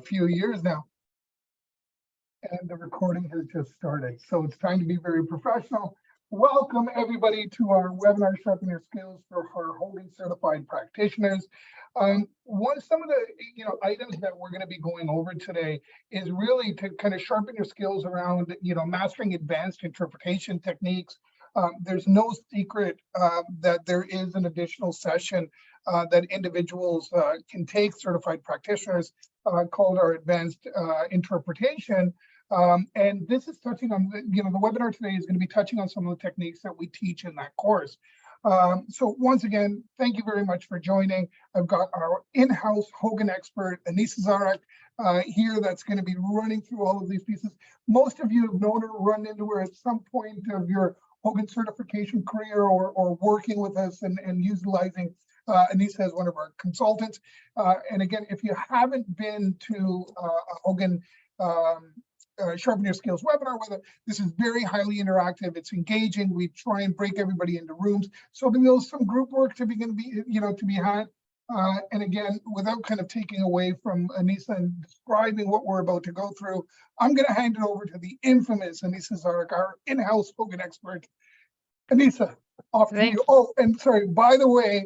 few years now. And the recording has just started. So it's time to be very professional. Welcome everybody to our webinar, Sharpen Your Skills for our Hogan certified practitioners. Some of the items that we're going to be going over today is really to kind of sharpen your skills around mastering advanced interpretation techniques. There's no secret that there is an additional session that individuals can take, certified practitioners, called our advanced interpretation. And this is touching on, the webinar today is going to be touching on some of the techniques that we teach in that course. So once again, thank you very much for joining. I've got our in-house Hogan expert, Zara, here that's going to be running through all of these pieces. Most of you have known her, run into her at some point of your Hogan certification career or working with us and utilizing Anica as one of our consultants. And again, if you haven't been to a Hogan Sharpen Your Skills webinar with it, this is very highly interactive. It's engaging. We try and break everybody into rooms. So there's some group work to be had. And again, without kind of taking away from Anica and describing what we're about to go through, I'm going to hand it over to the infamous Anica Zara, our in-house Hogan expert. Anica, off to you. Oh, and sorry, by the way,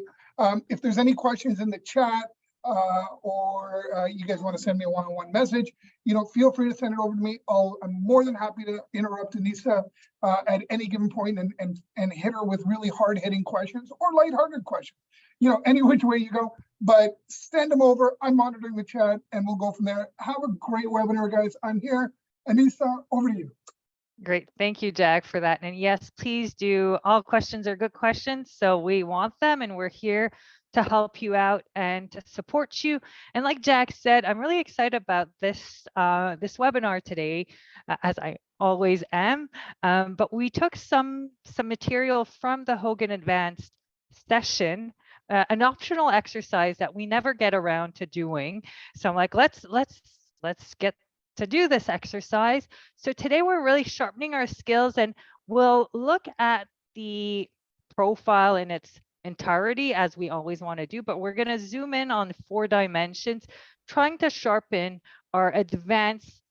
if there's any questions in the chat or you guys want to send me a one-on-one message, feel free to send it over to me. I'm more than happy to interrupt Anica at any given point and hit her with really hard-hitting questions or lighthearted questions. Any which way you go, but send them over. I'm monitoring the chat and we'll go from there. Have a great webinar, guys. I'm here. Anica, over to you. Great. Thank you, Jack, for that. And yes, please do. All questions are good questions. So we want them and we're here to help you out and to support you. And like Jack said, I'm really excited about this webinar today, as I always am. But we took some material from the Hogan Advanced session, an optional exercise that we never get around to doing. So I'm like, let's get to do this exercise. So today we're really sharpening our skills and we'll look at the profile in its entirety as we always want to do, but we're going to zoom in on 4 dimensions, trying to sharpen our advanced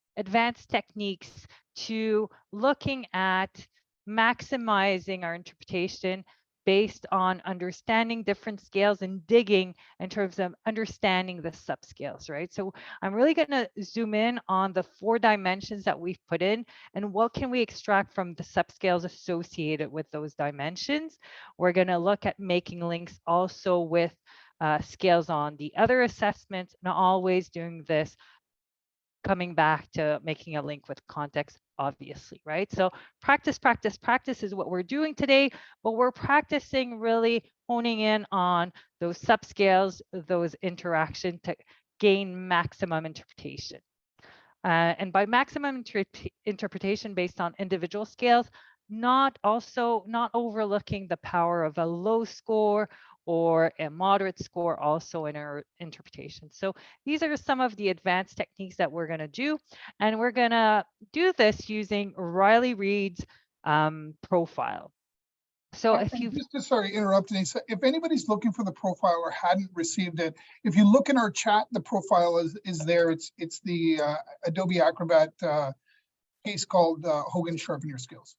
techniques to looking at maximizing our interpretation based on understanding different scales and digging in terms of understanding the subscales, right? So I'm really going to zoom in on the 4 dimensions that we've put in and what can we extract from the subscales associated with those dimensions. We're going to look at making links also with scales on the other assessments, and always doing this coming back to making a link with context, obviously, right? So practice is what we're doing today, but we're practicing really honing in on those subscales, those interactions to gain maximum interpretation. And by maximum interpretation based on individual scales, not overlooking the power of a low score or a moderate score also in our interpretation. So these are some of the advanced techniques that we're going to do. And we're going to do this using Riley Reid's profile. So if you sorry, interrupting. So if anybody's looking for the profile or hadn't received it, if you look in our chat, the profile is there. It's the Adobe Acrobat case called Hogan Sharpen Your Skills.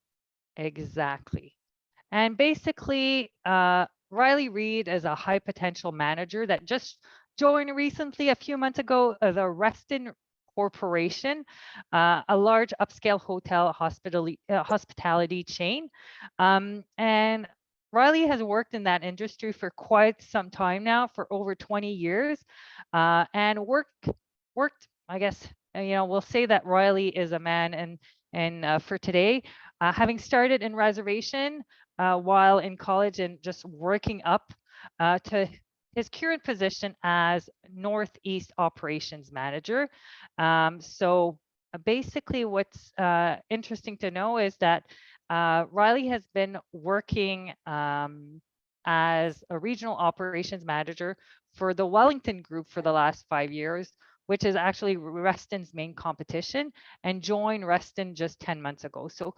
Exactly. And basically, Riley Reid is a high potential manager that just joined recently, a few months ago, the Reston Corporation, a large upscale hotel hospitality chain. And Riley has worked in that industry for quite some time now, for over 20 years, and worked, I guess, we'll say that Riley is a man and for today, having started in reservation while in college and just working up to his current position as Northeast Operations Manager. So basically what's interesting to know is that Riley has been working as a regional operations manager for the Wellington Group for the last 5 years, which is actually Reston's main competition, and joined Reston just 10 months ago. So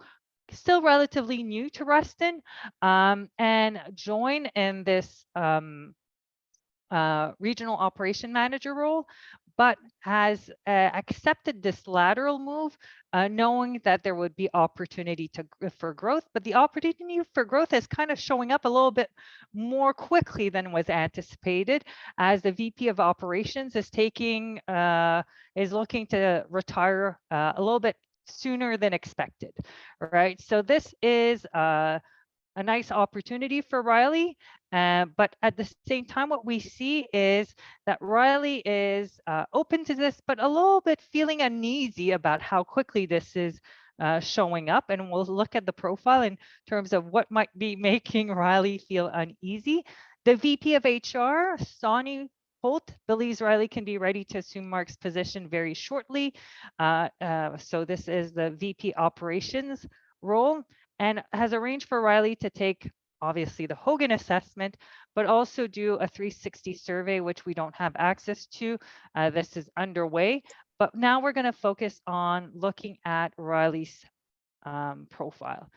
still relatively new to Reston, and joined in this regional operation manager role. but has accepted this lateral move, knowing that there would be opportunity for growth, but the opportunity for growth is kind of showing up a little bit more quickly than was anticipated, as the VP of Operations is looking to retire a little bit sooner than expected, right? So this is a nice opportunity for Riley, but at the same time, what we see is that Riley is open to this, but a little bit feeling uneasy about how quickly this is showing up. And we'll look at the profile in terms of what might be making Riley feel uneasy. The VP of HR, Sonny Holt, believes Riley can be ready to assume Mark's position very shortly. So this is the VP operations role, and has arranged for Riley to take obviously the Hogan assessment, but also do a 360 survey, which we don't have access to. This is underway, but now we're going to focus on looking at Riley's profile.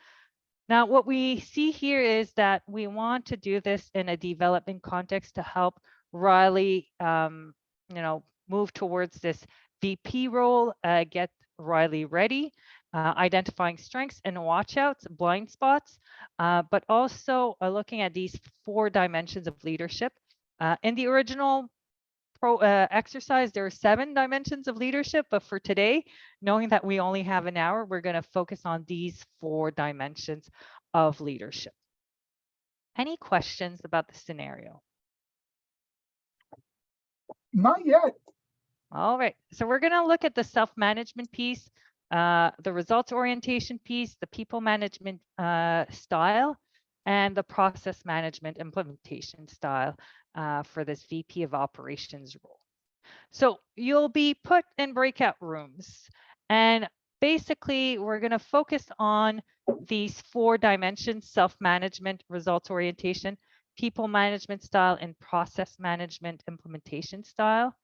Now, what we see here is that we want to do this in a development context to help Riley, move towards this VP role, get Riley ready, identifying strengths and watchouts, blind spots, but also looking at these 4 dimensions of leadership. In the original exercise, there are 7 dimensions of leadership, but for today, knowing that we only have an hour, we're going to focus on these 4 dimensions of leadership. Any questions about the scenario? Not yet. All right, so we're going to look at the self-management piece, the results orientation piece, the people management style, and the process management implementation style for this VP of Operations role. So you'll be put in breakout rooms, and basically we're going to focus on these 4 dimensions: self-management, results orientation, people management style, and process management implementation style.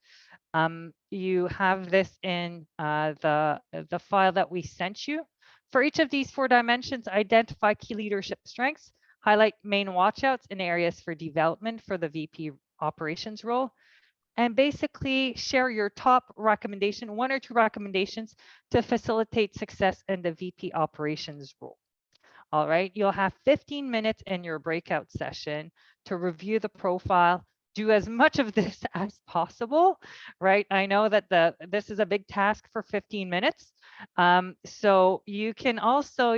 You have this in the file that we sent you. For each of these 4 dimensions, identify key leadership strengths, highlight main watchouts and areas for development for the VP operations role, and basically share your top recommendation, 1 or 2 recommendations to facilitate success in the VP operations role. All right, you'll have 15 minutes in your breakout session to review the profile. Do as much of this as possible, right? I know that this is a big task for 15 minutes. So you can also,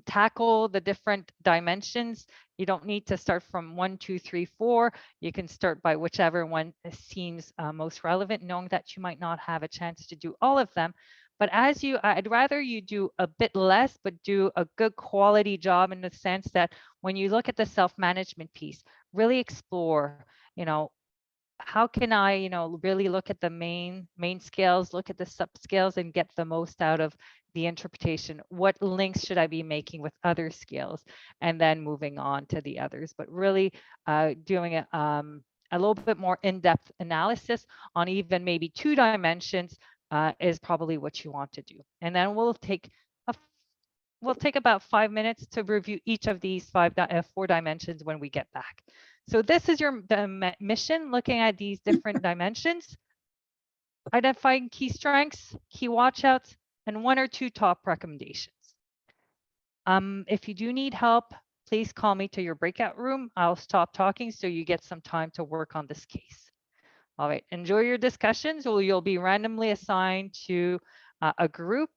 tackle the different dimensions. You don't need to start from 1, 2, 3, 4. You can start by whichever one seems most relevant, knowing that you might not have a chance to do all of them. But I'd rather you do a bit less, but do a good quality job, in the sense that when you look at the self-management piece, really explore, how can I, really look at the main scales, look at the subscales, and get the most out of the interpretation. What links should I be making with other scales, and then moving on to the others, but really doing a little bit more in-depth analysis on even maybe 2 dimensions is probably what you want to do. And then we'll take about 5 minutes to review each of these 4 dimensions when we get back. So this is your mission, looking at these different dimensions, identifying key strengths, key watchouts, and 1 or 2 top recommendations. If you do need help, please call me to your breakout room. I'll stop talking so you get some time to work on this case. All right, enjoy your discussions. You'll be randomly assigned to a group.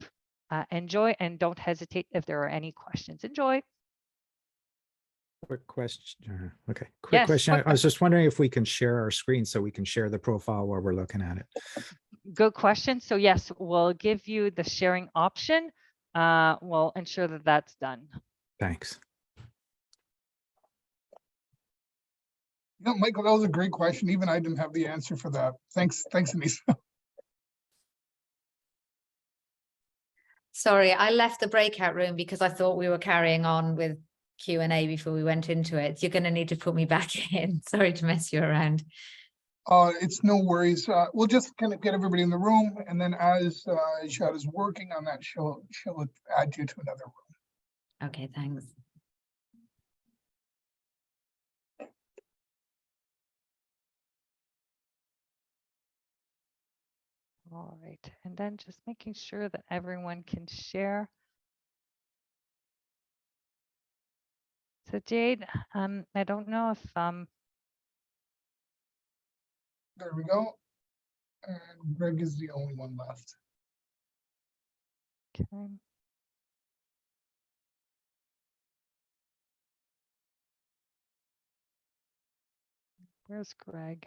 Enjoy, and don't hesitate if there are any questions. Enjoy. Quick question. Okay, quick question. I was just wondering if we can share our screen so we can share the profile while we're looking at it. Good question. So yes, we'll give you the sharing option. We'll ensure that that's done. Thanks. No, Michael, that was a great question. Even I didn't have the answer for that. Thanks, Anissa. Sorry, I left the breakout room because I thought we were carrying on with Q&A before we went into it. You're going to need to put me back in. Sorry to mess you around. It's no worries. We'll just kind of get everybody in the room, and then as Jad is working on that, she'll add you to another room. Okay, thanks. All right, and then just making sure that everyone can share. So Jade, I don't know if There we go. And Greg is the only one left. okay. Where's Greg?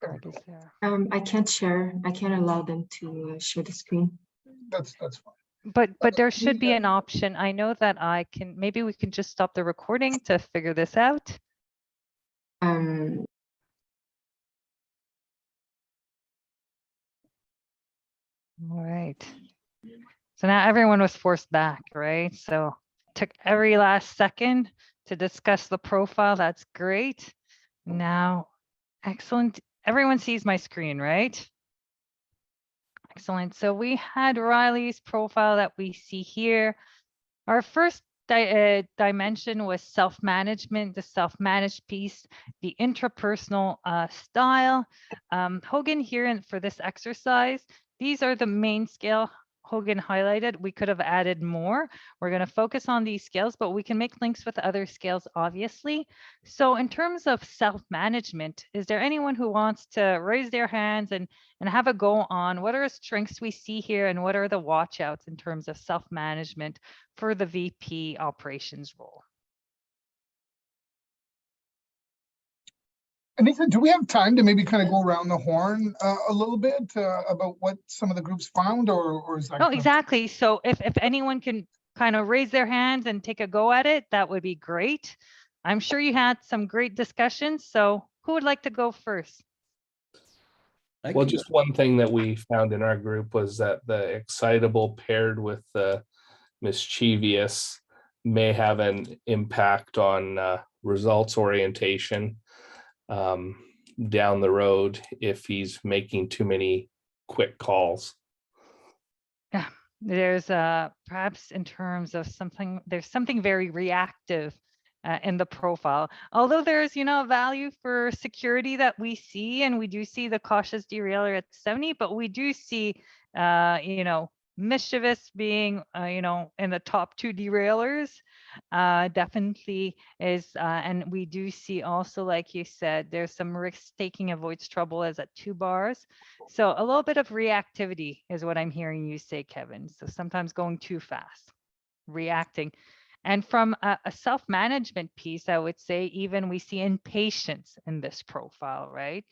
There we Greg go. is there. I can't share. I can't allow them to share the screen. That's fine. But there should be an option. I know that I can, maybe we can just stop the recording to figure this out. Um, All right. So now everyone was forced back, right? So took every last second to discuss the profile. That's great. Now, excellent. Everyone sees my screen, right? Excellent. So we had Riley's profile that we see here. Our first dimension was self-management, the self-managed piece, the intrapersonal style. Hogan here for this exercise, these are the main scale Hogan highlighted. We could have added more. We're going to focus on these scales, but we can make links with other scales, obviously. So in terms of self-management, is there anyone who wants to raise their hands and have a go on what are strengths we see here and what are the watch outs in terms of self-management for the VP operations role? Anica, do we have time to maybe kind of go around the horn a little bit about what some of the groups found, or is that? No, exactly. So if anyone can kind of raise their hands and take a go at it, that would be great. I'm sure you had some great discussions. So who would like to go first? Well, just one thing that we found in our group was that the excitable paired with the mischievous may have an impact on results orientation down the road if he's making too many quick calls. Yeah, there's perhaps in terms of there's something very reactive in the profile. Although there's, value for security that we see, and we do see the cautious derailer at 70, but we do see, mischievous being, in the top 2 derailers. Definitely is, and we do see also, like you said, there's some risk taking avoids trouble as at 2 bars. So a little bit of reactivity is what I'm hearing you say, Kevin. So sometimes going too fast, reacting. And from a self-management piece, I would say even we see impatience in this profile, right?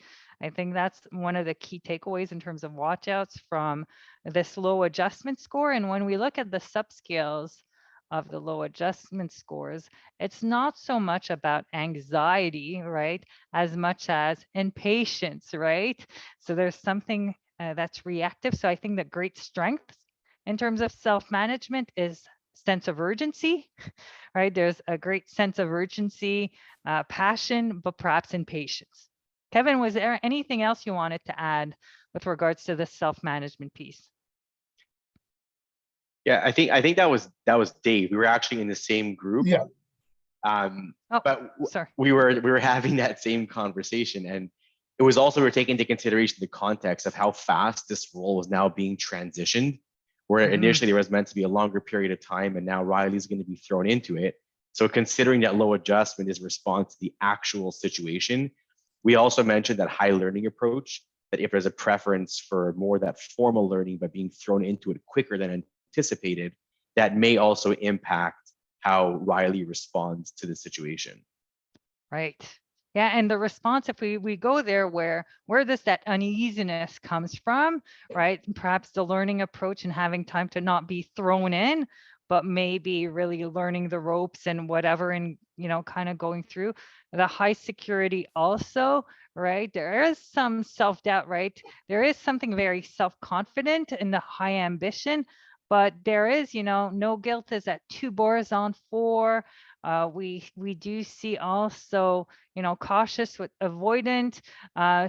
I think that's one of the key takeaways in terms of watchouts from this low adjustment score. And when we look at the subscales of the low adjustment scores, it's not so much about anxiety, right, as much as impatience, right? So there's something that's reactive. So I think that great strengths in terms of self-management is sense of urgency, right? There's a great sense of urgency, passion, but perhaps impatience. Kevin, was there anything else you wanted to add with regards to the self-management piece? Yeah, I think that was Dave. We were actually in the same group. Yeah. But sorry. we were having that same conversation, and it was also, we were taking into consideration the context of how fast this role was now being transitioned, where initially there was meant to be a longer period of time, and now Riley's going to be thrown into it. So considering that low adjustment is response to the actual situation, we also mentioned that high learning approach, that if there's a preference for more that formal learning but being thrown into it quicker than anticipated, that may also impact how Riley responds to the situation. Right. Yeah, and the response, if we go there, where does that uneasiness comes from, right? Perhaps the learning approach and having time to not be thrown in, but maybe really learning the ropes and whatever, and kind of going through the high security also, right? There is some self-doubt, right? There is something very self-confident in the high ambition, but there is, no guilt is at 2 bars on 4. We do see also, cautious with avoidant.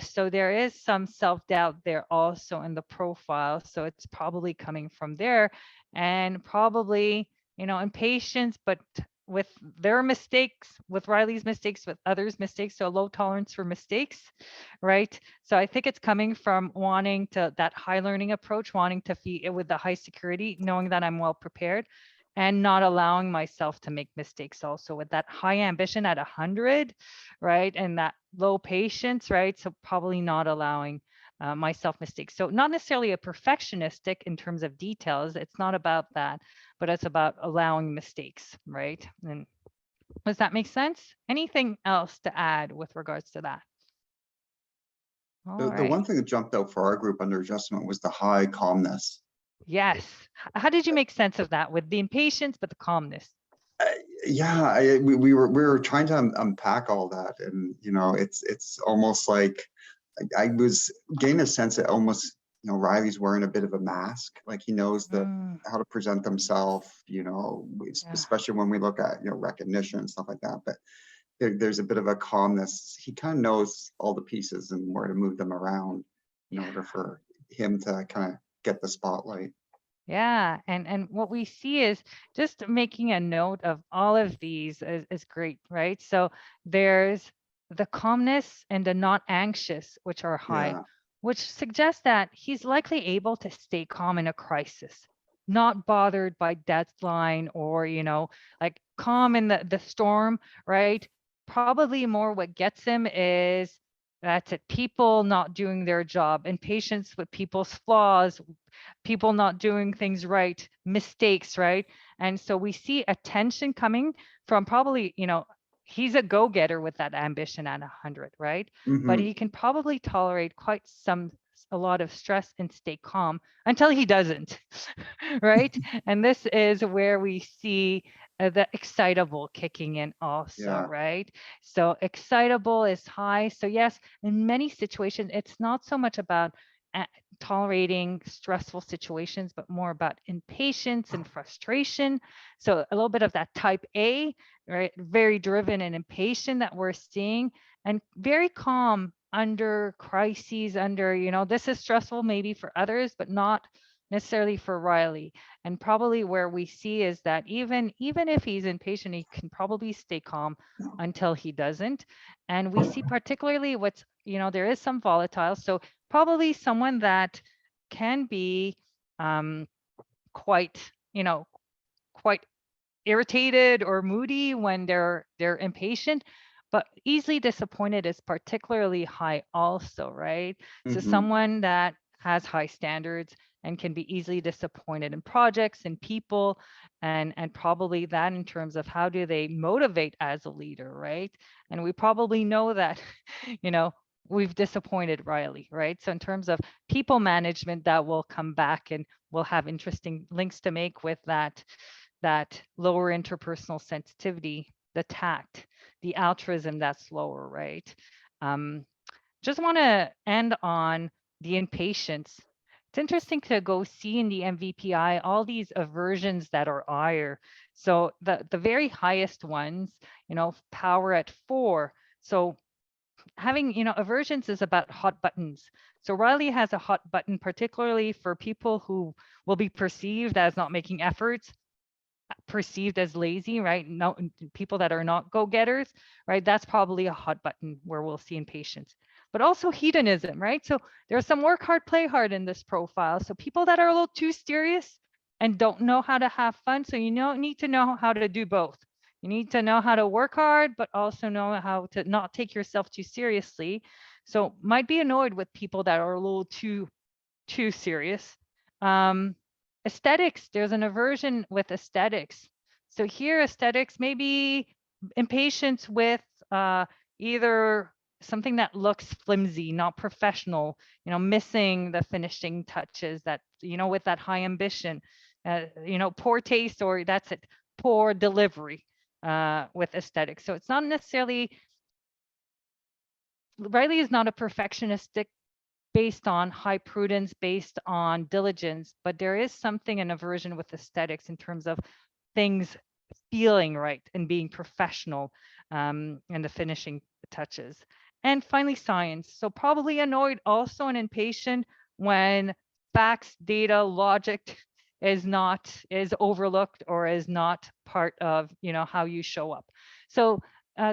So there is some self-doubt there also in the profile. So it's probably coming from there, and probably, impatience, but with their mistakes, with Riley's mistakes, with others' mistakes, so a low tolerance for mistakes, right? So I think it's coming from wanting to, that high learning approach, wanting to feed it with the high security, knowing that I'm well prepared and not allowing myself to make mistakes also with that high ambition at 100, right? And that low patience, right? So probably not allowing myself mistakes. So not necessarily a perfectionistic in terms of details. It's not about that, but it's about allowing mistakes, right? And does that make sense? Anything else to add with regards to that? All The right. one thing that jumped out for our group under adjustment was the high calmness. Yes. How did you make sense of that with the impatience, but the calmness? Yeah, we were trying to unpack all that, and you know, it's almost like I was getting a sense that almost, you know, Riley's wearing a bit of a mask, like he knows how to present himself, you know, especially when we look at, you know, recognition and stuff like that. But there's a bit of a calmness. He kind of knows all the pieces and where to move them around in order for him to kind of get the spotlight. Yeah, and what we see is just making a note of all of these is great, right? So there's the calmness and the not anxious, which are high, Yeah. which suggests that he's likely able to stay calm in a crisis, not bothered by deadline or, you know, like calm in the storm, right? Probably more what gets him is that's it, people not doing their job, impatience with people's flaws, people not doing things right, mistakes, right? And so we see a tension coming from probably, you know, he's a go-getter with that ambition at 100, right? But he can probably tolerate quite a lot of stress and stay calm until he doesn't, right? And this is where we see the excitable kicking in also, Yeah. right? So excitable is high. So yes, in many situations, it's not so much about tolerating stressful situations, but more about impatience and frustration. So a little bit of that type A, right? Very driven and impatient that we're seeing, and very calm under crises, under, you know, this is stressful maybe for others, but not necessarily for Riley. And probably where we see is that even if he's impatient, he can probably stay calm until he doesn't. And we see particularly what's, you know, there is some volatile. So probably someone that can be quite, you know, quite irritated or moody when they're impatient, but easily disappointed is particularly high also, right? So someone that has high standards and can be easily disappointed in projects and people, and probably that in terms of how do they motivate as a leader, right? And we probably know that, you know, we've disappointed Riley, right? So in terms of people management, that will come back and we'll have interesting links to make with that lower interpersonal sensitivity, the tact, the altruism that's lower, right? Just want to end on the impatience. It's interesting to go see in the MVPI all these aversions that are higher. So the very highest ones, you know, power at 4. So having, you know, aversions is about hot buttons. So Riley has a hot button, particularly for people who will be perceived as not making efforts, perceived as lazy, right? No, people that are not go-getters, right? That's probably a hot button where we'll see impatience. But also hedonism, right? So there's some work hard, play hard in this profile. So people that are a little too serious and don't know how to have fun. So you need to know how to do both. You need to know how to work hard, but also know how to not take yourself too seriously. So might be annoyed with people that are a little too serious. Aesthetics, there's an aversion with aesthetics. So here aesthetics, maybe impatience with either something that looks flimsy, not professional, you know, missing the finishing touches that, you know, with that high ambition, you know, poor taste, or that's it, poor delivery with aesthetics. So it's not necessarily, Riley is not a perfectionistic based on high prudence, based on diligence, but there is something, an aversion with aesthetics in terms of things feeling right and being professional, and the finishing touches. And finally, science. So probably annoyed also and impatient when facts, data, logic is overlooked or is not part of, how you show up. So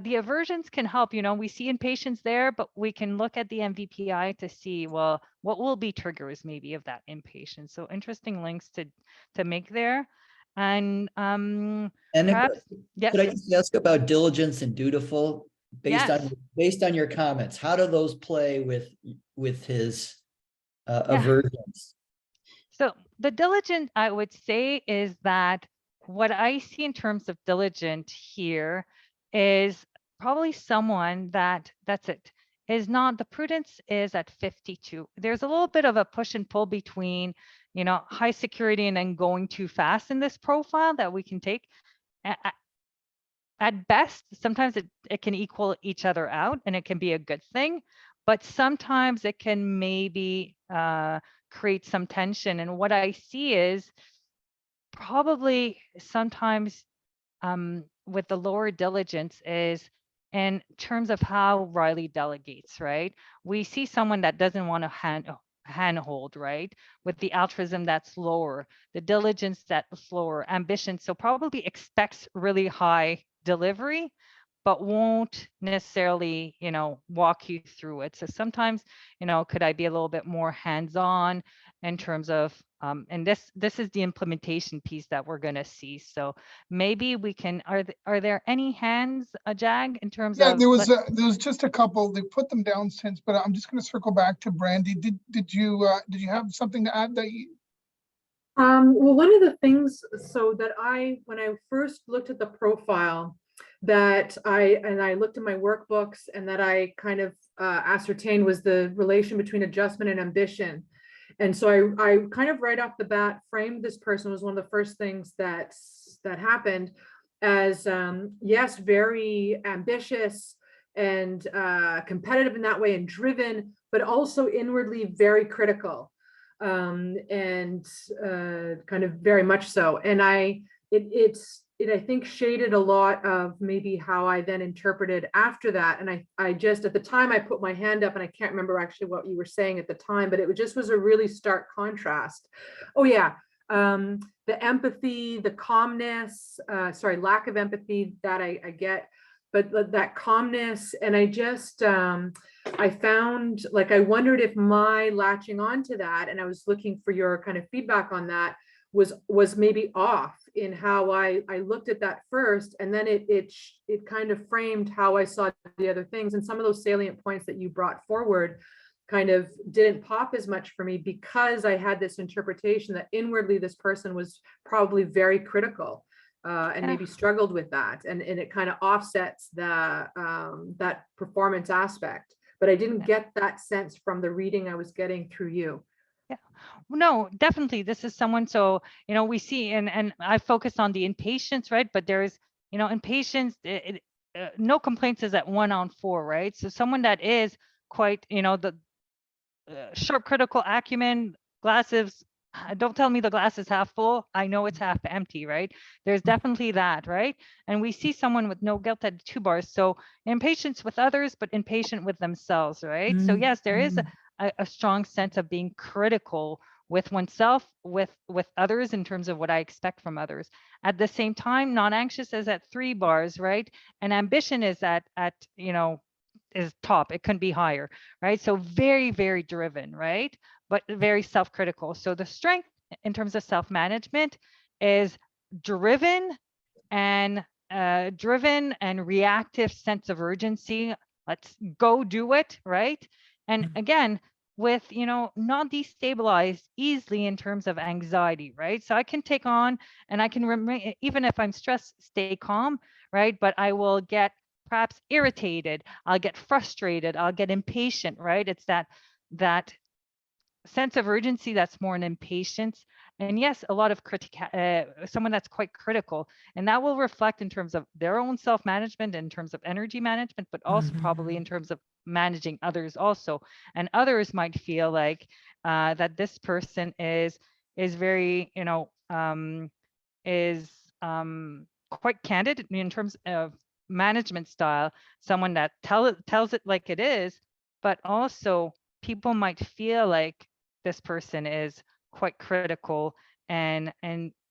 the aversions can help. We see impatience there, but we can look at the MVPI to see, well, what will be triggers maybe of that impatience. So interesting links to make there. And perhaps, yes. Could I just ask about diligence and dutiful based Yes. on your comments? How do those play with his Yeah. aversions? So the diligent, I would say, is that what I see in terms of diligent here is probably someone that's it, is not, the prudence is at 52. There's a little bit of a push and pull between, high security and then going too fast in this profile that we can take. At best, sometimes it can equal each other out and it can be a good thing, but sometimes it can maybe create some tension. And what I see is probably sometimes with the lower diligence is in terms of how Riley delegates, right? We see someone that doesn't want to handhold, right? With the altruism that's lower, the diligence that's lower, ambition. So probably expects really high delivery, but won't necessarily, walk you through it. So sometimes, could I be a little bit more hands-on in terms of, and this is the implementation piece that we're going to see. So maybe we can, are there any hands, Jag, in terms of? There was just a couple. They put them down since, but I'm just going to circle back to Brandy. Did you have something to add that you? Well, one of the things, so that when I first looked at the profile, that I looked at my workbooks and that I kind of ascertained was the relation between adjustment and ambition. And so I kind of right off the bat framed this person, was one of the first things that happened as, yes, very ambitious and competitive in that way and driven, but also inwardly very critical. And kind of very much so. And it I think shaded a lot of maybe how I then interpreted after that. And I just, at the time I put my hand up and I can't remember actually what you were saying at the time, but it just was a really stark contrast. Oh yeah. The empathy, the calmness, lack of empathy that I get, but that calmness. And I just, I found, like, I wondered if my latching onto that, and I was looking for your kind of feedback on that, was maybe off in how I looked at that first, and then it kind of framed how I saw the other things. And some of those salient points that you brought forward kind of didn't pop as much for me because I had this interpretation that inwardly this person was probably very critical. And maybe struggled with that, and it kind of offsets that performance aspect. But I didn't get that sense from the reading I was getting through you. Yeah, no, definitely. This is someone. So we see, and I focused on the impatience, right? But there's impatience. No complaints is at 1 on 4, right? So someone that is quite the sharp critical acumen, glasses. Don't tell me the glass is half full. I know it's half empty, right? There's definitely that, right? And we see someone with no guilt at 2 bars. So impatience with others, but impatient with themselves, right? So yes, there is a strong sense of being critical with oneself, with others in terms of what I expect from others. At the same time, non-anxious is at 3 bars, right? And ambition is at is top. It couldn't be higher, right? So very, very driven, right? But very self-critical. So the strength in terms of self-management is driven and reactive sense of urgency. Let's go do it, right? And again, with not destabilized easily in terms of anxiety, right? So I can take on and I can remain, even if I'm stressed, stay calm, right? But I will get perhaps irritated, I'll get frustrated, I'll get impatient, right? It's that sense of urgency that's more an impatience. And yes, a lot of someone that's quite critical, and that will reflect in terms of their own self-management, in terms of energy management, but also probably in terms of managing others also. And others might feel like that this person is very, quite candid in terms of management style, someone that tells it like it is, but also people might feel like this person is quite critical and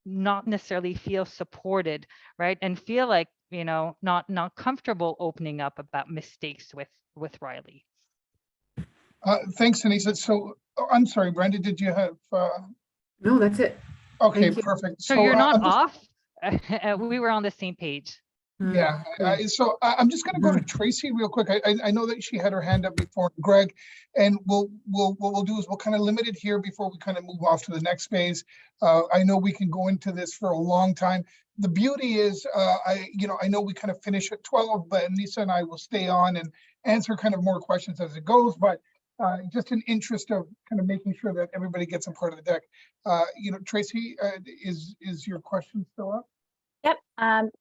not necessarily feel supported, right? And feel like, not comfortable opening up about mistakes with Riley. Thanks, Anissa. So, I'm sorry, Brenda, did you have? No, that's it. Okay, Thank you. perfect. So you're not I'm just- off. We were on the same page. Yeah, so I'm just going to go to Tracy real quick. I know that she had her hand up before, Greg, and what we'll do is we'll kind of limit it here before we kind of move off to the next phase. I know we can go into this for a long time. The beauty is, I know we kind of finish at 12, but Anissa and I will stay on and answer kind of more questions as it goes. But just in interest of kind of making sure that everybody gets a part of the deck, Tracy, is your question still up? Yep,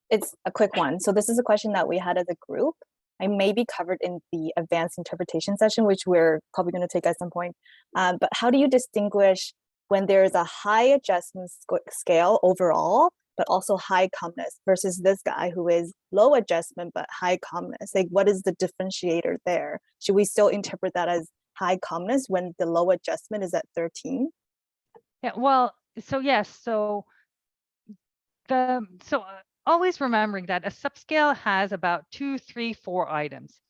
it's a quick one. So this is a question that we had as a group. I may be covered in the advanced interpretation session, which we're probably going to take at some point. But how do you distinguish when there's a high adjustment scale overall, but also high calmness versus this guy who is low adjustment, but high calmness? Like, what is the differentiator there? Should we still interpret that as high calmness when the low adjustment is at 13? Yeah, well, so yes, always remembering that a subscale has about 2, 3, 4 items.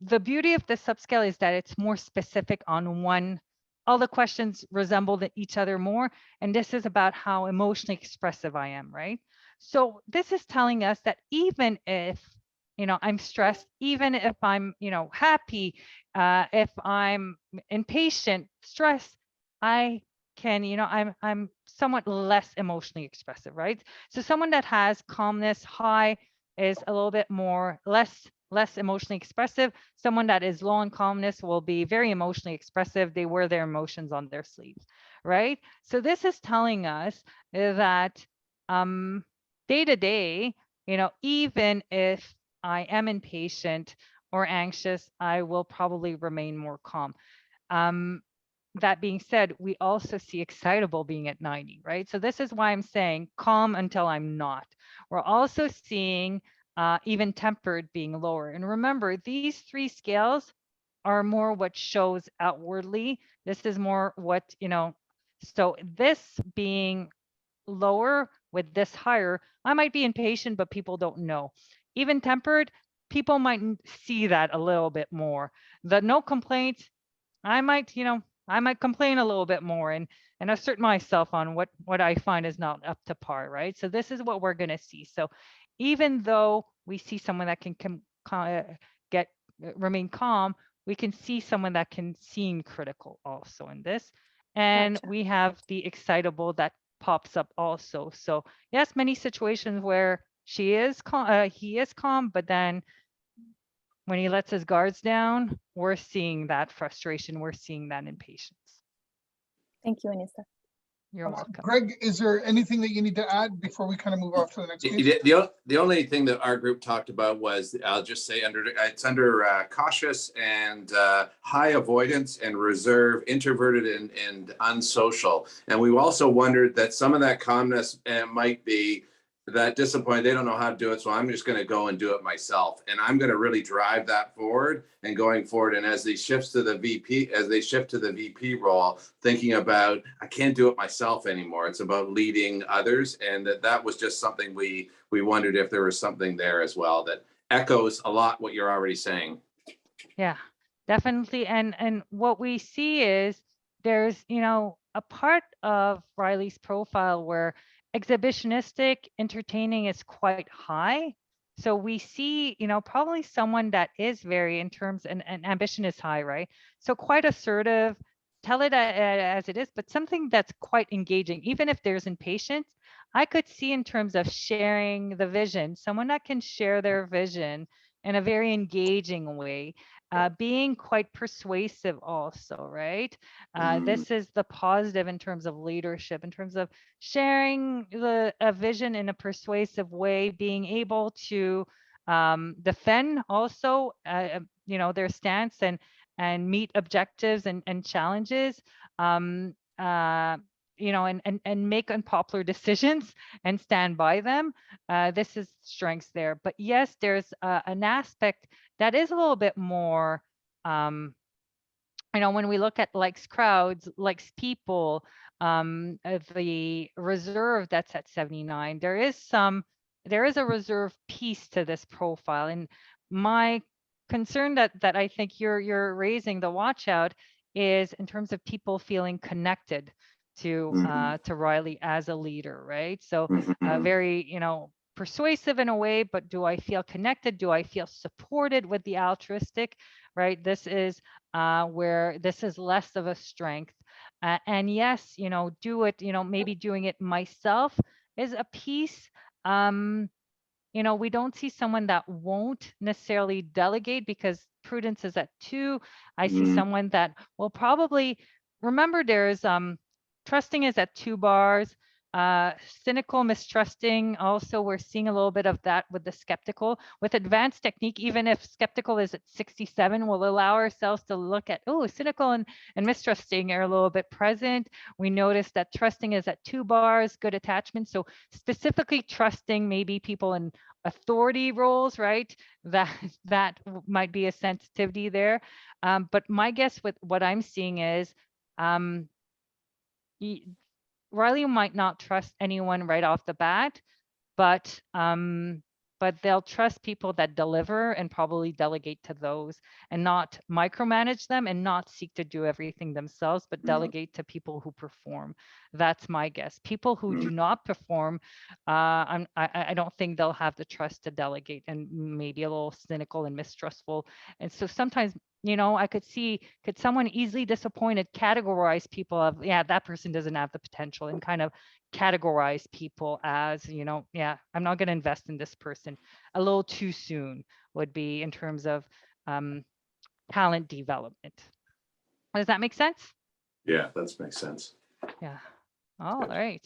The beauty of the subscale is that it's more specific on one. All the questions resemble each other more, and this is about how emotionally expressive I am, right? So this is telling us that even if I'm stressed, even if I'm happy, if I'm impatient, stressed, I can, I'm somewhat less emotionally expressive, right? So someone that has calmness high is a little bit more less emotionally expressive. Someone that is low in calmness will be very emotionally expressive. They wear their emotions on their sleeves, right? So this is telling us that day to day, even if I am impatient or anxious, I will probably remain more calm. That being said, we also see excitable being at 90, right? So this is why I'm saying calm until I'm not. We're also seeing even tempered being lower. And remember, these 3 scales are more what shows outwardly. This is more what, so this being lower with this higher, I might be impatient, but people don't know. Even tempered, people might see that a little bit more. The no complaints, I might complain a little bit more and assert myself on what I find is not up to par, right? So this is what we're going to see. So even though we see someone that can remain calm, we can see someone that can seem critical also in this. And Gotcha. we have the excitable that pops up also. So yes, many situations where he is calm, but then when he lets his guards down, we're seeing that frustration. We're seeing that impatience. Thank you, Anissa. You're welcome. Greg, is there anything that you need to add before we kind of move off to the next page? The only thing that our group talked about was, I'll just say it's under cautious and high avoidance and reserve, introverted and unsocial. And we also wondered that some of that calmness might be that disappointed, they don't know how to do it, so I'm just going to go and do it myself, and I'm going to really drive that forward and going forward. And as they shift to the VP role, thinking about, I can't do it myself anymore. It's about leading others, and that was just something we wondered if there was something there as well that echoes a lot what you're already saying. Yeah, definitely. And what we see is there's a part of Riley's profile where exhibitionistic entertaining is quite high. So we see, probably someone that is very in terms and ambition is high, right? So quite assertive, tell it as it is, but something that's quite engaging. Even if there's impatience, I could see in terms of sharing the vision, someone that can share their vision in a very engaging way. Being quite persuasive also, right? This is the positive in terms of leadership, in terms of sharing a vision in a persuasive way, being able to defend also, their stance and meet objectives and challenges, and make unpopular decisions and stand by them. This is strengths there. But yes, there's an aspect that is a little bit more when we look at likes crowds, likes people, the reserve that's at 79, there is a reserve piece to this profile. And my concern that I think you're raising, the watch out, is in terms of people feeling connected to Riley as a leader, right? So very, persuasive in a way, but do I feel connected? Do I feel supported with the altruistic, right? This is where this is less of a strength. And yes, do it, maybe doing it myself is a piece. We don't see someone that won't necessarily delegate because prudence is at 2. I see someone that will probably, remember there's trusting is at 2 bars. Cynical, mistrusting, also we're seeing a little bit of that with the skeptical. With advanced technique, even if skeptical is at 67, we'll allow ourselves to look at, cynical and mistrusting are a little bit present. We notice that trusting is at 2 bars, good attachment. So specifically trusting maybe people in authority roles, right? That might be a sensitivity there. But my guess with what I'm seeing is, Riley might not trust anyone right off the bat, but they'll trust people that deliver and probably delegate to those and not micromanage them and not seek to do everything themselves, but delegate to people who perform. That's my guess. People who do not perform, I don't think they'll have the trust to delegate, and maybe a little cynical and mistrustful. And so sometimes, I could see, could someone easily disappointed categorize people of, yeah, that person doesn't have the potential, and kind of categorize people as, yeah, I'm not going to invest in this person a little too soon, would be in terms of talent development. Does that make sense? Yeah, that makes sense. Yeah. All right.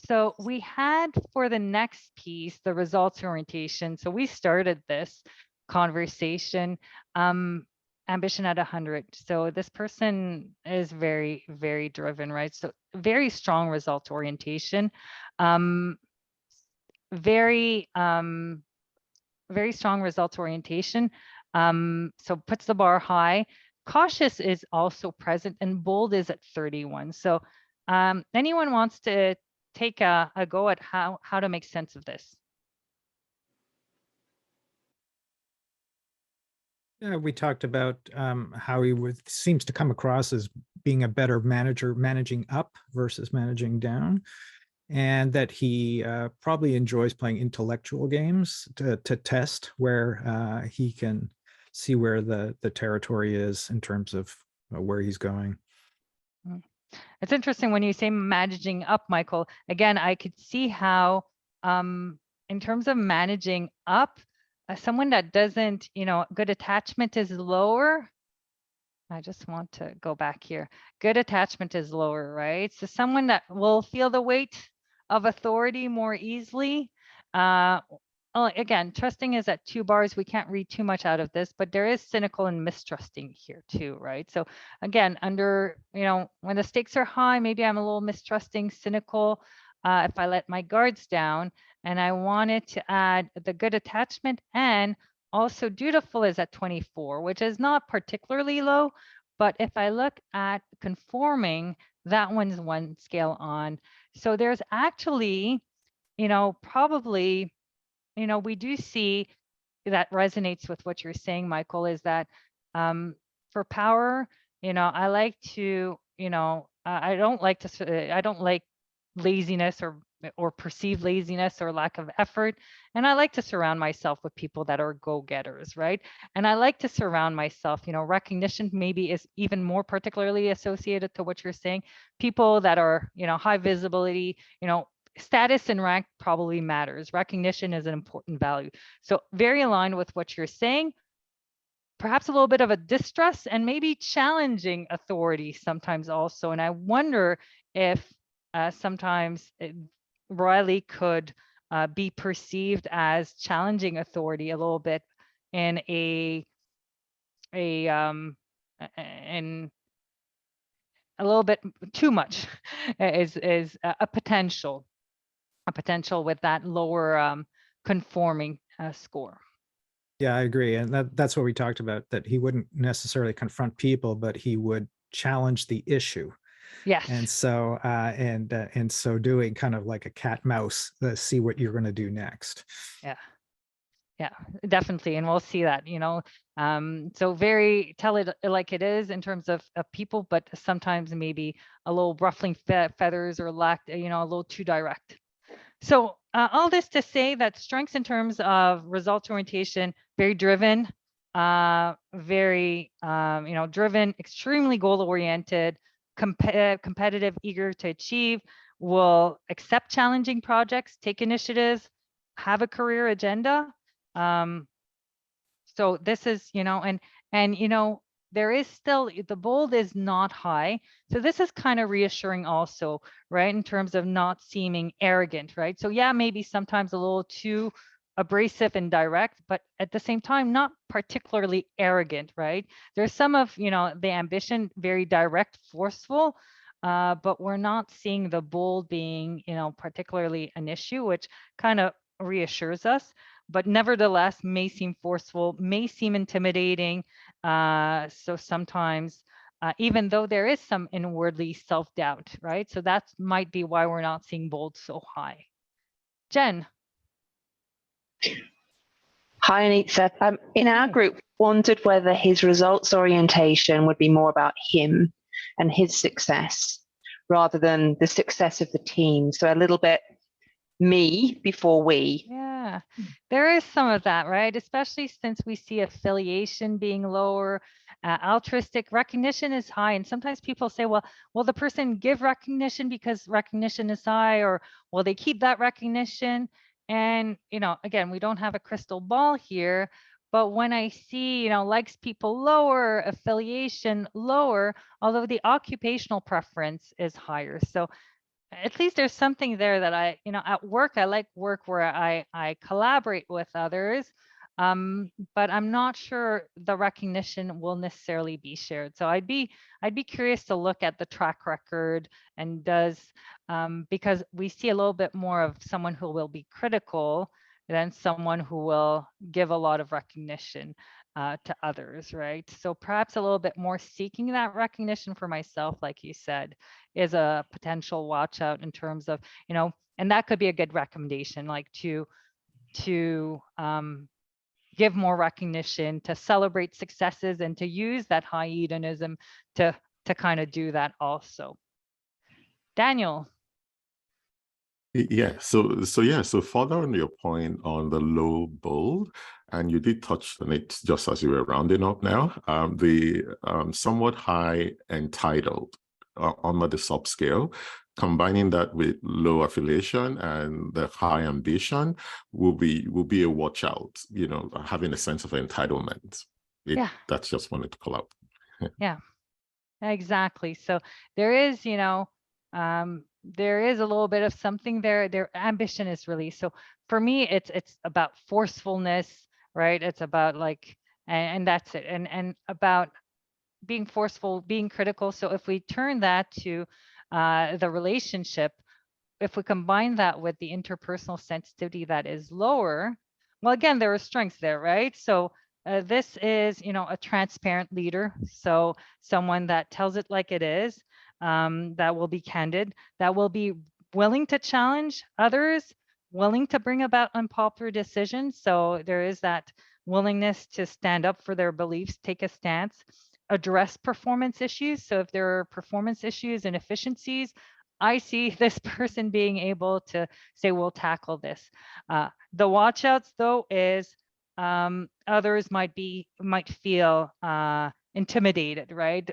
So we had for the next piece, the results orientation. So we started this conversation, ambition at 100. So this person is very, very driven, right? So very strong results orientation, very strong results orientation. So puts the bar high. Cautious is also present, and bold is at 31. So anyone wants to take a go at how to make sense of this? Yeah, we talked about how he seems to come across as being a better manager, managing up versus managing down, and that he probably enjoys playing intellectual games to test where he can see where the territory is in terms of where he's going. It's interesting when you say managing up, Michael. Again, I could see how in terms of managing up, someone that doesn't, good attachment is lower. I just want to go back here. Good attachment is lower, right? So someone that will feel the weight of authority more easily. Again, trusting is at 2 bars. We can't read too much out of this, but there is cynical and mistrusting here too, right? So again, under, when the stakes are high, maybe I'm a little mistrusting, cynical, if I let my guards down. And I wanted to add the good attachment, and also dutiful is at 24, which is not particularly low. But if I look at conforming, that one's 1 scale on. So there's actually, probably, we do see that resonates with what you're saying, Michael, is that for power, I like to, I don't like laziness or perceived laziness or lack of effort. And I like to surround myself with people that are go-getters, right? And I like to surround myself, recognition maybe is even more particularly associated to what you're saying. People that are, high visibility, status and rank probably matters. Recognition is an important value. So very aligned with what you're saying. Perhaps a little bit of a distrust and maybe challenging authority sometimes also. And I wonder if sometimes Riley could be perceived as challenging authority a little bit in in a little bit too much is a potential with that lower conforming score. Yeah, I agree. And that's what we talked about, that he wouldn't necessarily confront people, but he would challenge the issue. Yes. And so, in so doing, kind of like a cat mouse, see what you're going to do next. Yeah. Yeah, definitely. And we'll see that, so very tell it like it is in terms of people, but sometimes maybe a little ruffling feathers or lack, a little too direct. So all this to say that strengths in terms of results orientation, very driven, very, driven, extremely goal oriented, competitive, eager to achieve, will accept challenging projects, take initiatives, have a career agenda. So this is, there is still, the bold is not high. So this is kind of reassuring also, right? In terms of not seeming arrogant, right? So yeah, maybe sometimes a little too abrasive and direct, but at the same time, not particularly arrogant, right? There's some of, the ambition, very direct, forceful, but we're not seeing the bold being, particularly an issue, which kind of reassures us, but nevertheless may seem forceful, may seem intimidating. So sometimes, even though there is some inwardly self-doubt, right? So that might be why we're not seeing bold so high. Jen. Hi, Anita. In our group, wondered whether his results orientation would be more about him and his success rather than the success of the team. So a little bit me before we. Yeah, there is some of that, right? Especially since we see affiliation being lower, altruistic recognition is high. And sometimes people say, well, will the person give recognition because recognition is high, or will they keep that recognition? And, again, we don't have a crystal ball here, but when I see, likes people lower, affiliation lower, although the occupational preference is higher. So at least there's something there that I, at work, I like work where I collaborate with others, but I'm not sure the recognition will necessarily be shared. So I'd be curious to look at the track record and because we see a little bit more of someone who will be critical than someone who will give a lot of recognition to others, right? So perhaps a little bit more seeking that recognition for myself, like you said, is a potential watch out in terms of, and that could be a good recommendation, like to give more recognition, to celebrate successes, and to use that high hedonism to kind of do that also. Daniel. Yeah, so further on your point on the low bold, and you did touch on it just as you were rounding up now, the somewhat high entitled under the subscale, combining that with low affiliation and the high ambition will be a watch out, having a sense of entitlement. That's just wanted to call out. Yeah, exactly. So there is, there is a little bit of something there. Their ambition is really, so for me, it's about forcefulness, right? It's about and that's it. And about being forceful, being critical. So if we turn that to the relationship, if we combine that with the interpersonal sensitivity that is lower, well, again, there are strengths there, right? So this is, a transparent leader. So someone that tells it like it is, that will be candid, that will be willing to challenge others, willing to bring about unpopular decisions. So there is that willingness to stand up for their beliefs, take a stance, address performance issues. So if there are performance issues and efficiencies, I see this person being able to say, we'll tackle this. The watch outs though is others might feel intimidated, right?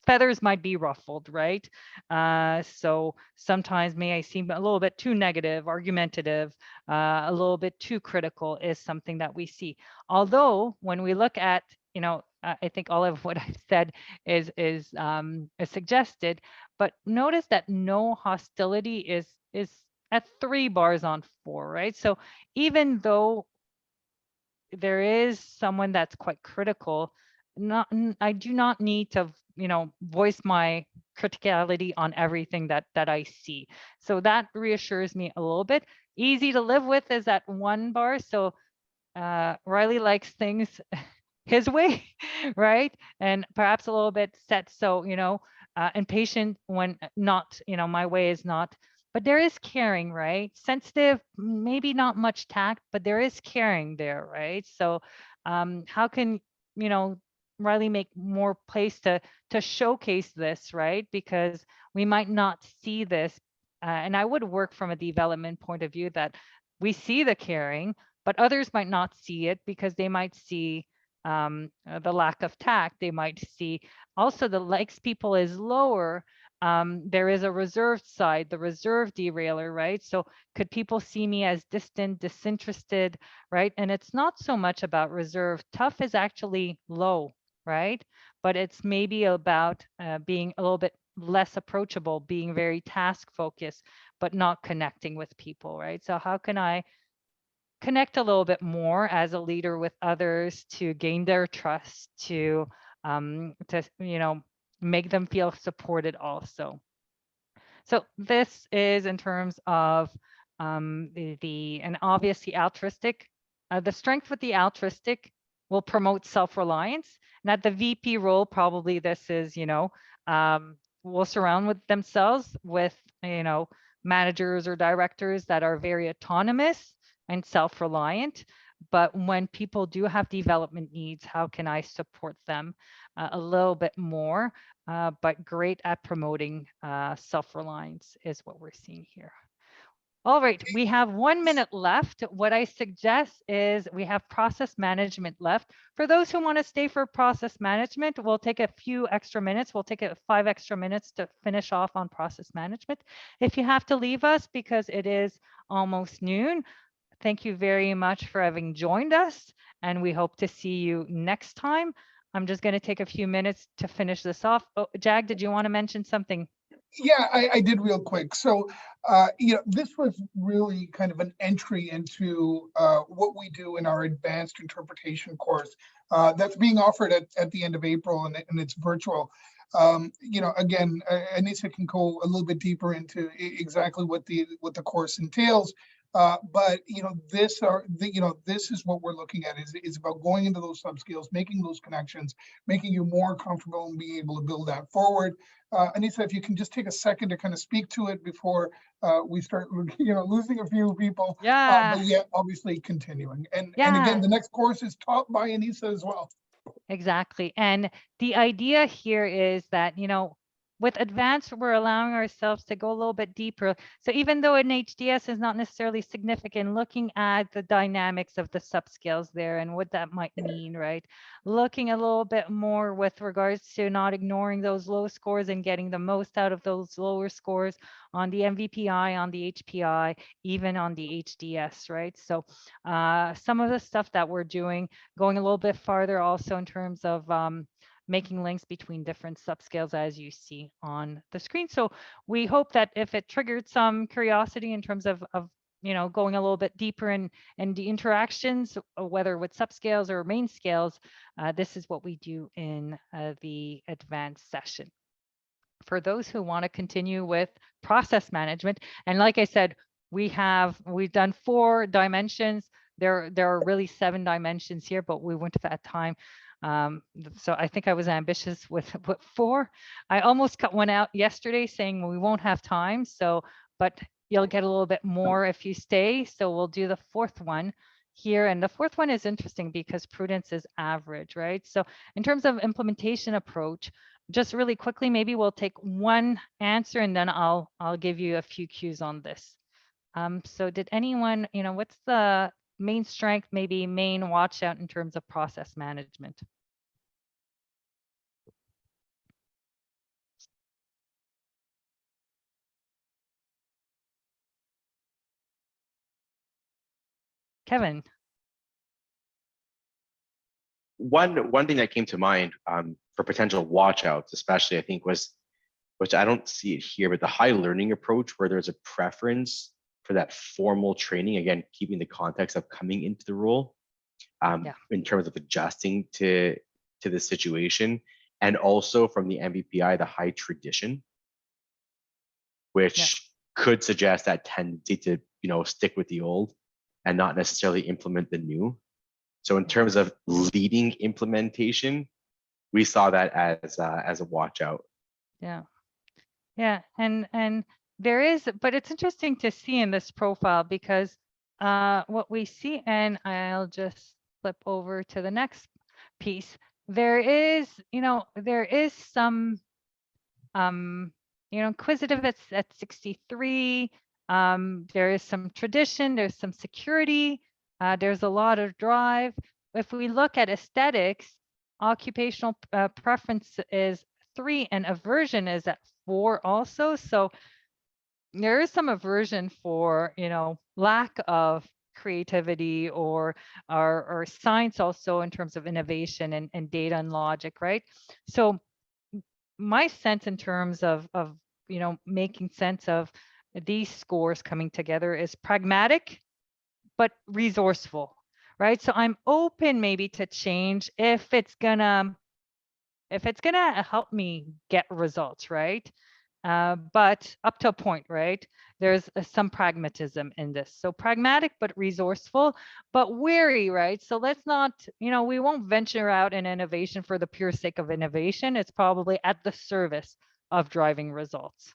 Feathers might be ruffled, right? So sometimes may I seem a little bit too negative, argumentative, a little bit too critical is something that we see. Although when we look at, I think all of what I've said is suggested, but notice that no hostility is at 3 bars on 4, right? So even though there is someone that's quite critical, I do not need to, voice my criticality on everything that I see. So that reassures me a little bit. Easy to live with is at 1 bar. So Riley likes things his way, right? And perhaps a little bit set. So, impatient when not, my way is not, but there is caring, right? Sensitive, maybe not much tact, but there is caring there, right? So, how can, Riley make more place to showcase this, right? Because we might not see this. And I would work from a development point of view that we see the caring, but others might not see it because they might see the lack of tact. They might see also the likes people is lower. There is a reserved side, the reserved derailer, right? So could people see me as distant, disinterested, right? And it's not so much about reserve. Tough is actually low, right? But it's maybe about being a little bit less approachable, being very task focused, but not connecting with people, right? So how can I connect a little bit more as a leader with others to gain their trust, to make them feel supported also. So this is in terms of and obviously altruistic. The strength with the altruistic will promote self-reliance. And at the VP role, probably this is, will surround with themselves with, managers or directors that are very autonomous and self-reliant. But when people do have development needs, how can I support them a little bit more? But great at promoting self-reliance is what we're seeing here. All right, we have 1 minute left. What I suggest is we have process management left. For those who want to stay for process management, we'll take a few extra minutes. We'll take 5 extra minutes to finish off on process management. If you have to leave us because it is almost noon, thank you very much for having joined us, and we hope to see you next time. I'm just going to take a few minutes to finish this off. Oh, Jag, did you want to mention something? Yeah, I did real quick. So, this was really kind of an entry into what we do in our advanced interpretation course that's being offered at the end of April, and it's virtual. Again, Anica can go a little bit deeper into exactly what the course entails. But this is what we're looking at is about going into those subscales, making those connections, making you more comfortable and being able to build that forward. Anica, if you can just take a second to kind of speak to it before we start, losing a few people. Yeah. But yeah, obviously continuing. And again, the next course is taught by Anica as well. Exactly. And the idea here is that, with advanced, we're allowing ourselves to go a little bit deeper. So even though an HDS is not necessarily significant, looking at the dynamics of the subscales there and what that might mean, right? Looking a little bit more with regards to not ignoring those low scores and getting the most out of those lower scores on the MVPI, on the HPI, even on the HDS, right? So some of the stuff that we're doing, going a little bit farther also in terms of making links between different subscales as you see on the screen. So we hope that if it triggered some curiosity in terms of going a little bit deeper in the interactions, whether with subscales or main scales, this is what we do in the advanced session. For those who want to continue with process management, and like I said, we've done 4 dimensions. There are really 7 dimensions here, but we wouldn't have had time. So I think I was ambitious with 4. I almost cut one out yesterday saying we won't have time. So, but you'll get a little bit more if you stay. So we'll do the 4th one here. And the 4th one is interesting because prudence is average, right? So in terms of implementation approach, just really quickly, maybe we'll take one answer and then I'll give you a few cues on this. So did anyone, what's the main strength, maybe main watch out in terms of process management? Kevin. One thing that came to mind for potential watch outs, especially I think was, which I don't see it here, but the high learning approach where there's a preference for that formal training, again, keeping the context of coming into the role in terms of adjusting to the situation, and also from the MVPI, the high tradition, which could suggest that tendency to, stick with the old and not necessarily implement the new. So in terms of leading implementation, we saw that as a watch out. Yeah. Yeah. And there is, but it's interesting to see in this profile because what we see, and I'll just flip over to the next piece. There is, there is some, inquisitive at 63. There is some tradition, there's some security, there's a lot of drive. If we look at aesthetics, occupational preference is 3 and aversion is at 4 also. So there is some aversion for, lack of creativity or science also in terms of innovation and data and logic, right? So my sense in terms of making sense of these scores coming together is pragmatic but resourceful, right? So I'm open maybe to change if it's gonna help me get results, right? But up to a point, right? There's some pragmatism in this. So pragmatic, but resourceful, but wary, right? So let's not, we won't venture out in innovation for the pure sake of innovation. It's probably at the service of driving results.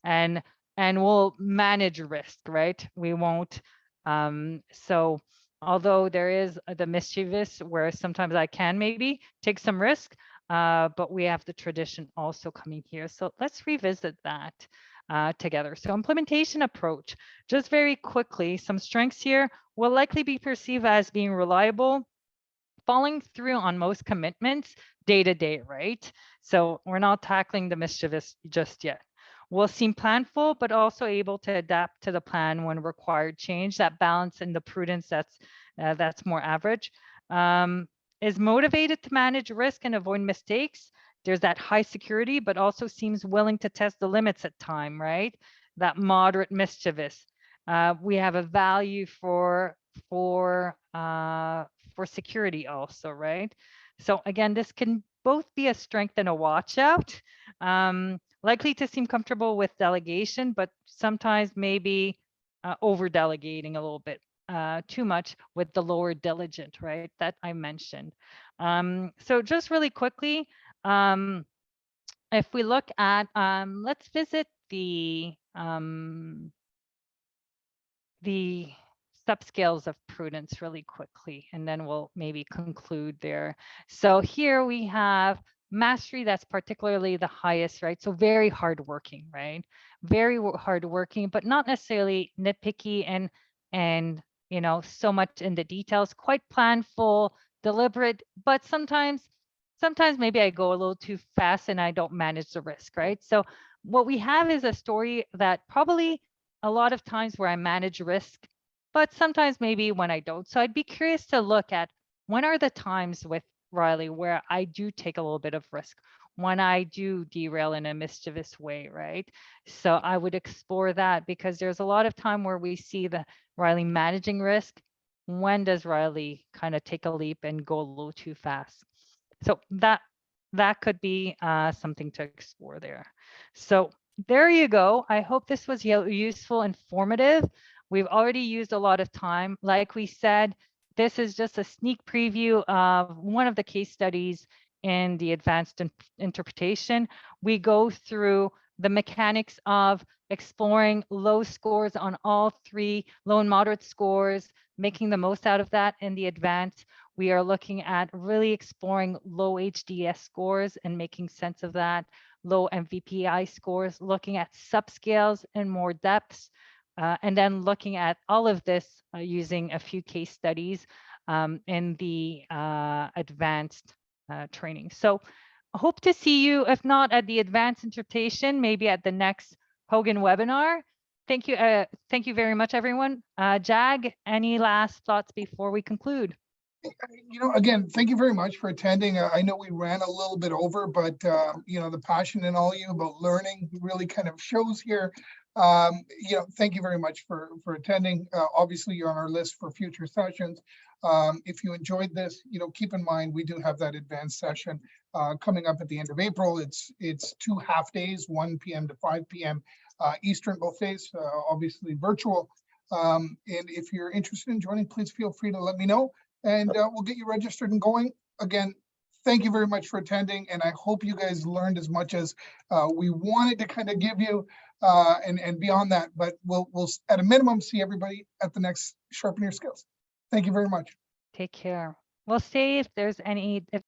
And we'll manage risk, right? We won't. So although there is the mischievous where sometimes I can maybe take some risk, but we have the tradition also coming here. So let's revisit that together. So implementation approach, just very quickly, some strengths here will likely be perceived as being reliable, following through on most commitments day to day, right? So we're not tackling the mischievous just yet. Will seem planful, but also able to adapt to the plan when required change. That balance and the prudence that's more average. Is motivated to manage risk and avoid mistakes. There's that high security, but also seems willing to test the limits at time, right? That moderate mischievous. We have a value for security also, right? So again, this can both be a strength and a watch out. Likely to seem comfortable with delegation, but sometimes maybe over delegating a little bit. Too much with the lower diligent, right? That I mentioned. So just really quickly, if we look at, let's visit the subscales of prudence really quickly, and then we'll maybe conclude there. So here we have mastery, that's particularly the highest, right? So very hardworking, right? Very hardworking, but not necessarily nitpicky and so much in the details, quite planful, deliberate, but sometimes maybe I go a little too fast and I don't manage the risk, right? So what we have is a story that probably a lot of times where I manage risk, but sometimes maybe when I don't. So I'd be curious to look at when are the times with Riley where I do take a little bit of risk, when I do derail in a mischievous way, right? So I would explore that because there's a lot of time where we see the Riley managing risk. When does Riley kind of take a leap and go a little too fast? So that could be something to explore there. So there you go. I hope this was useful, informative. We've already used a lot of time. Like we said, this is just a sneak preview of one of the case studies in the advanced interpretation. We go through the mechanics of exploring low scores on all 3 low and moderate scores, making the most out of that in the advanced. We are looking at really exploring low HDS scores and making sense of that, low MVPI scores, looking at subscales in more depths, and then looking at all of this using a few case studies in the advanced training. So I hope to see you, if not at the advanced interpretation, maybe at the next Hogan webinar. Thank you very much, everyone. Jag, any last thoughts before we conclude? Again, thank you very much for attending. I know we ran a little bit over, but the passion in all of you about learning really kind of shows here. Thank you very much for attending. Obviously, you're on our list for future sessions. If you enjoyed this, keep in mind we do have that advanced session coming up at the end of April. It's 2 half days, 1 p.m. to 5 p.m. Eastern, both days, obviously virtual. And if you're interested in joining, please feel free to let me know. and we'll get you registered and going. Again, thank you very much for attending, and I hope you guys learned as much as we wanted to kind of give you, and beyond that. But we'll at a minimum see everybody at the next Sharpen Your Skills. Thank you very much. Take care. We'll see if there's any, if